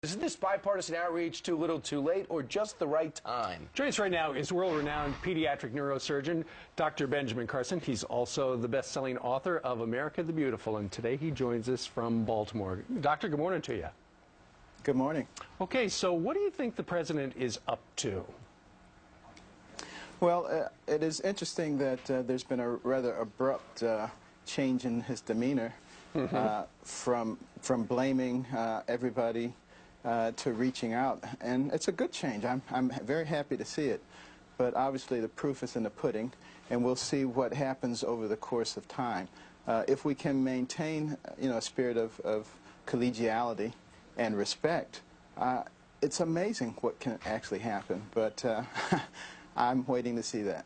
Is this bipartisan outreach too little too late or just the right time? Joining us right now is world-renowned pediatric neurosurgeon Dr. Benjamin Carson. He's also the best-selling author of America the Beautiful, and today he joins us from Baltimore. Doctor, good morning to you. Good morning. Okay, so what do you think the president is up to? Well, it is interesting that there's been a rather abrupt change in his demeanor from blaming everybody to reaching out, and it's a good change. I'm very happy to see it, but obviously the proof is in the pudding, and we'll see what happens over the course of time. If we can maintain, a spirit of collegiality and respect, it's amazing what can actually happen, but I'm waiting to see that.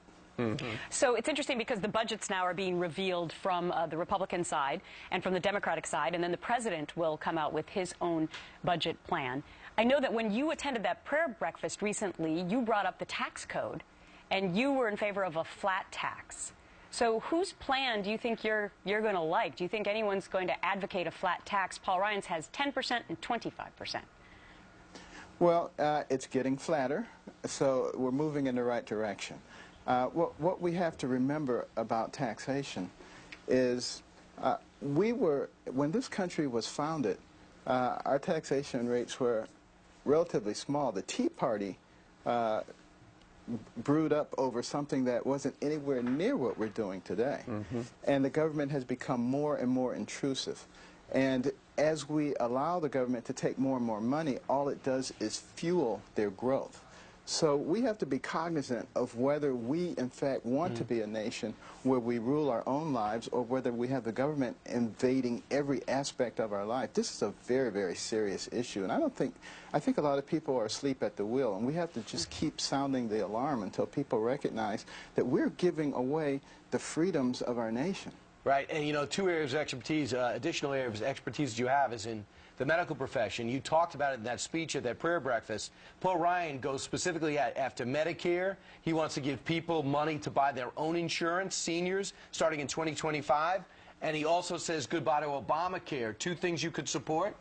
So it's interesting because the budgets now are being revealed from the Republican side and from the Democratic side, and then the president will come out with his own budget plan. I know that when you attended that prayer breakfast recently, you brought up the tax code, and you were in favor of a flat tax. So whose plan do you think you're going to like? Do you think anyone's going to advocate a flat tax? Paul Ryan's has 10% and 25%. Well, it's getting flatter, so we're moving in the right direction. What we have to remember about taxation is when this country was founded, our taxation rates were relatively small. The Tea Party brewed up over something that wasn't anywhere near what we're doing today. And the government has become more and more intrusive. And as we allow the government to take more and more money, all it does is fuel their growth. So we have to be cognizant of whether we, in fact, want to be a nation where we rule our own lives or whether we have the government invading every aspect of our life. This is a very, very serious issue, and I think a lot of people are asleep at the wheel, and we have to just keep sounding the alarm until people recognize that we're giving away the freedoms of our nation. Right, and two areas of expertise, additional areas of expertise that you have is in the medical profession. You talked about it in that speech at that prayer breakfast. Paul Ryan goes specifically after Medicare. He wants to give people money to buy their own insurance, seniors, starting in 2025. And he also says goodbye to Obamacare. Two things you could support?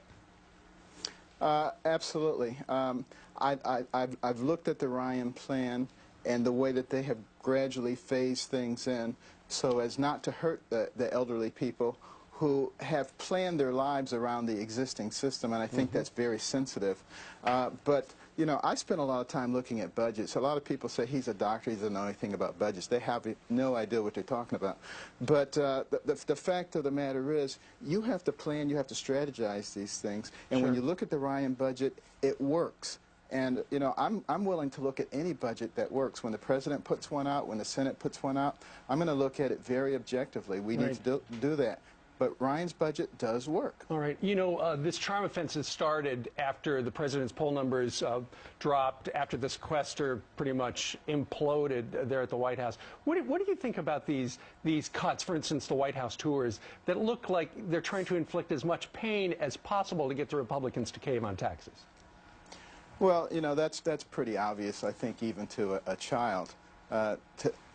Absolutely. I've looked at the Ryan plan and the way that they have gradually phased things in so as not to hurt the elderly people who have planned their lives around the existing system, and I think that's very sensitive. But, I spend a lot of time looking at budgets. A lot of people say he's a doctor, he doesn't know anything about budgets. They have no idea what they're talking about. But the fact of the matter is, you have to plan, you have to strategize these things, and when you look at the Ryan budget, it works. And, I'm willing to look at any budget that works. When the president puts one out, when the Senate puts one out, I'm going to look at it very objectively. We need to do that. But Ryan's budget does work. All right. This charm offense has started after the president's poll numbers dropped, after the sequester pretty much imploded there at the White House. What do you think about these cuts, for instance, the White House tours, that look like they're trying to inflict as much pain as possible to get the Republicans to cave on taxes? Well, that's pretty obvious, I think, even to a child.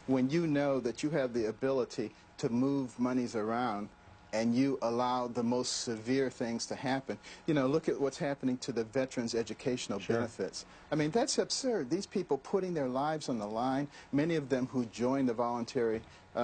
When you know that you have the ability to move monies around and you allow the most severe things to happen. Look at what's happening to the veterans' educational benefits. I mean, that's absurd. These people putting their lives on the line, many of them who joined the voluntary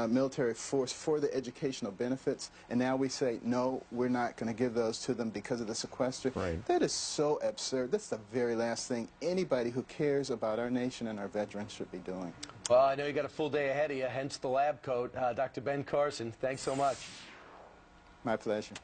military force for the educational benefits, and now we say, no, we're not going to give those to them because of the sequester. That is so absurd. That's the very last thing anybody who cares about our nation and our veterans should be doing. Well, I know you got a full day ahead of you, hence the lab coat. Dr. Ben Carson, thanks so much. My pleasure.